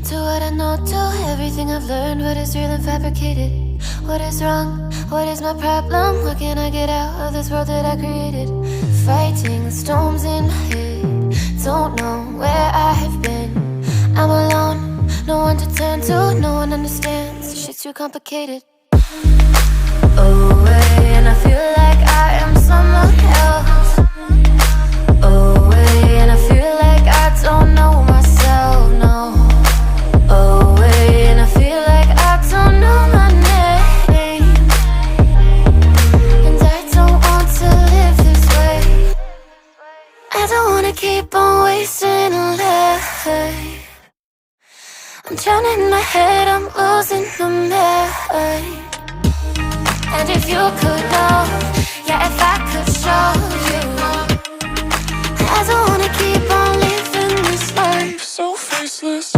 To what I know, to everything I've learned, what is real and fabricated, what is wrong, what is my problem, what can I get out of this world that I created? Fighting the storms in my head, don't know where I have been. I'm alone, no one to turn to, no one understands, shit's too complicated. Away, and I feel like I am someone else. Away, and I feel like I don't know myself, no. Away, and I feel like I don't know my name. And I don't want to live this way. I don't wanna keep on wasting a life. I'm drowning in my head, I'm losing my mind. And if you could know, yeah, if I could show you, I don't wanna keep on living this life so faceless.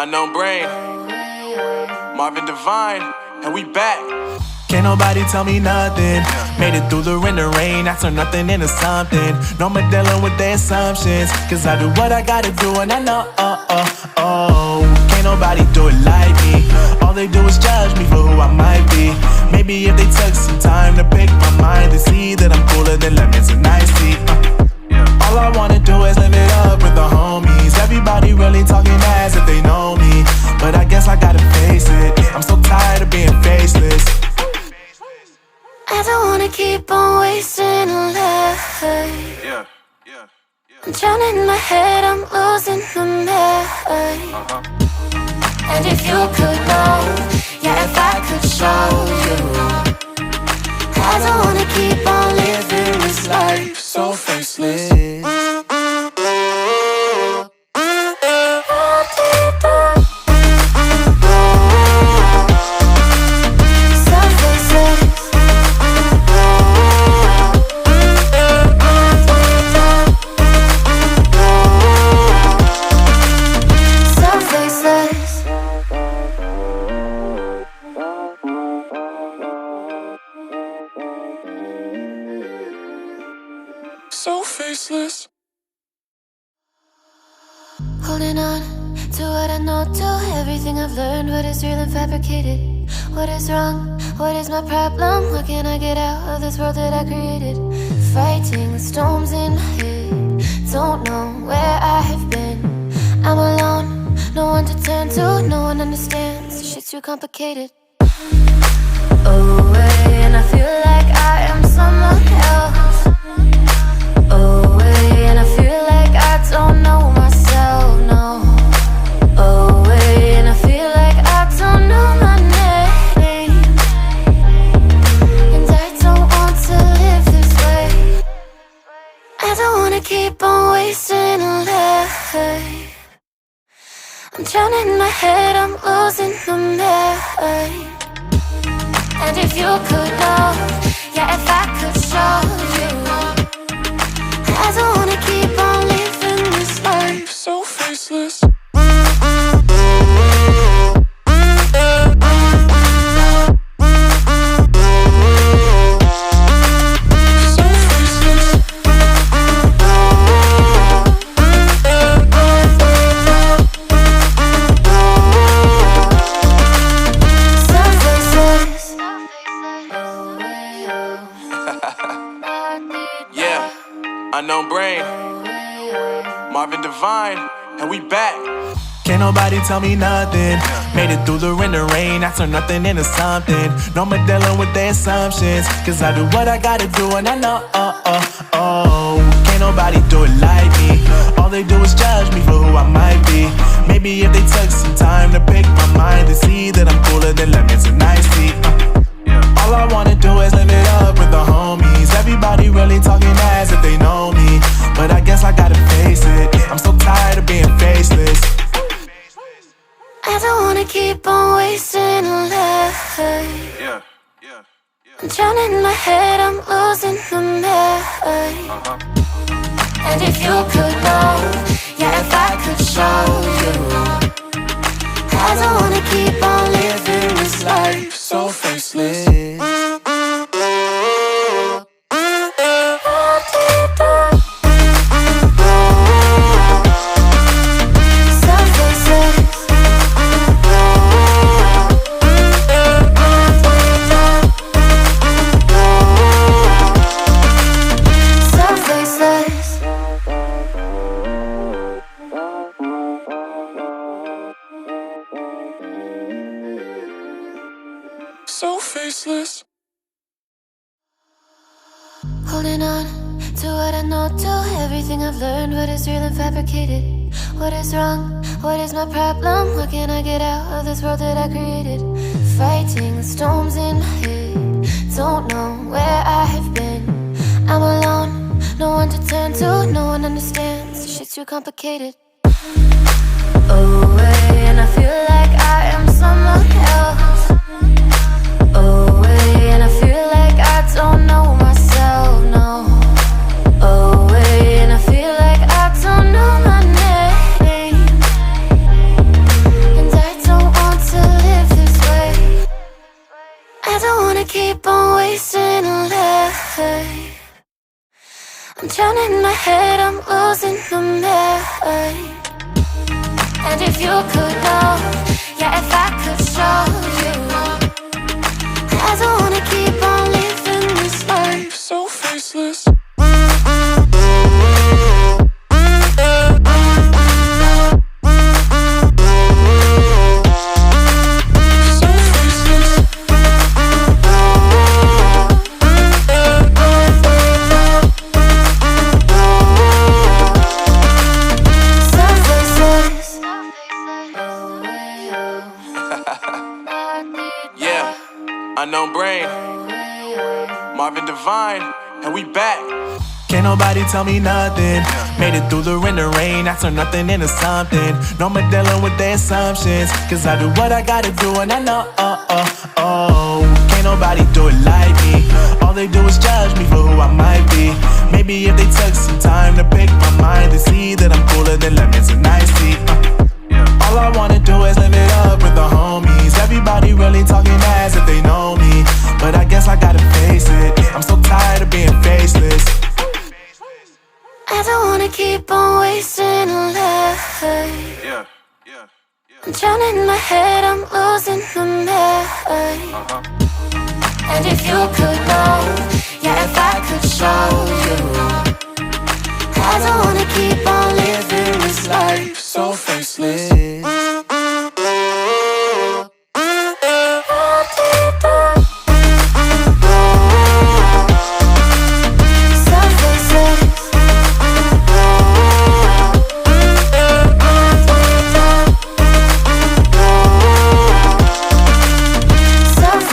Unknown brain, Marvin Divine, and we back. Can't nobody tell me nothing. Made it through the rain and rain, I turn nothing into something. No more dealing with their assumptions, cause I do what I gotta do and I know, can't nobody do it like me. All they do is judge me for who I might be. Maybe if they took some time to pick my mind, they see that I'm cooler than lemons and iced tea. All I wanna do is live it up with the homies. Everybody really talking as if they know me, but I guess I gotta face it. I'm so tired of being faceless. I don't wanna keep on wasting a life. I'm drowning in my head, I'm losing my mind. And if you could know, yeah, if I could show you, I don't wanna keep on living this life so faceless. So faceless. Holding on to what I know, to everything I've learned, what is real and fabricated, what is wrong, what is my problem, what can I get out of this world that I created? Fighting the storms in my head, don't know where I have been. I'm alone, no one to turn to, no one understands, shit's too complicated. Away, and I feel like I am someone else. Away, and I feel like I don't know myself, no. Away, and I feel like I don't know my name. And I don't want to live this way. I don't wanna keep on wasting a life. I'm drowning in my head, I'm losing my mind. And if you could know, yeah, if I could show you, I don't wanna keep on living this life so faceless. Unknown brain, Marvin Divine, and we back. Can't nobody tell me nothing. Made it through the rain and rain, I turn nothing into something. No more dealing with their assumptions, cause I do what I gotta do and I know, can't nobody do it like me. All they do is judge me for who I might be. Maybe if they took some time to pick my mind, they see that I'm cooler than lemons and iced tea. All I wanna do is live it up with the homies. Everybody really talking as if they know me, but I guess I gotta face it. I'm so tired of being faceless. I don't wanna keep on wasting a life. I'm drowning in my head, I'm losing my mind. And if you could know, yeah, if I could show you, I don't wanna keep on living this life so faceless. So faceless. Holding on to what I know, to everything I've learned. What is real and fabricated? What is wrong? What is my problem? What can I get out of this world that I created? Fighting the storms in my head. Don't know where I have been. I'm alone, no one to turn to. No one understands, shit's too complicated. Away, and I feel like I am someone else. Away, and I feel like I don't know myself, no. Away, and I feel like I don't know my name. And I don't want to live this way. I don't wanna keep on wasting a life. I'm drowning in my head, I'm losing my mind. And if you could know, yeah, if I could show you, I don't wanna keep on living this life so faceless. Unknown Brain, Marvin Divine, and we back. Can't nobody tell me nothing. Made it through the rain, I turn nothing into something. No more dealing with their assumptions, cause I do what I gotta do and I know, can't nobody do it like me. All they do is judge me for who I might be. Maybe if they took some time to pick my mind, they see that I'm cooler than lemons and iced tea. All I wanna do is live it up with the homies. Everybody really talking as if they know me, but I guess I gotta face it. I'm so tired of being faceless. I don't wanna keep on wasting a life. I'm drowning in my head, I'm losing my mind. And if you could know, yeah, if I could show you, I don't wanna keep on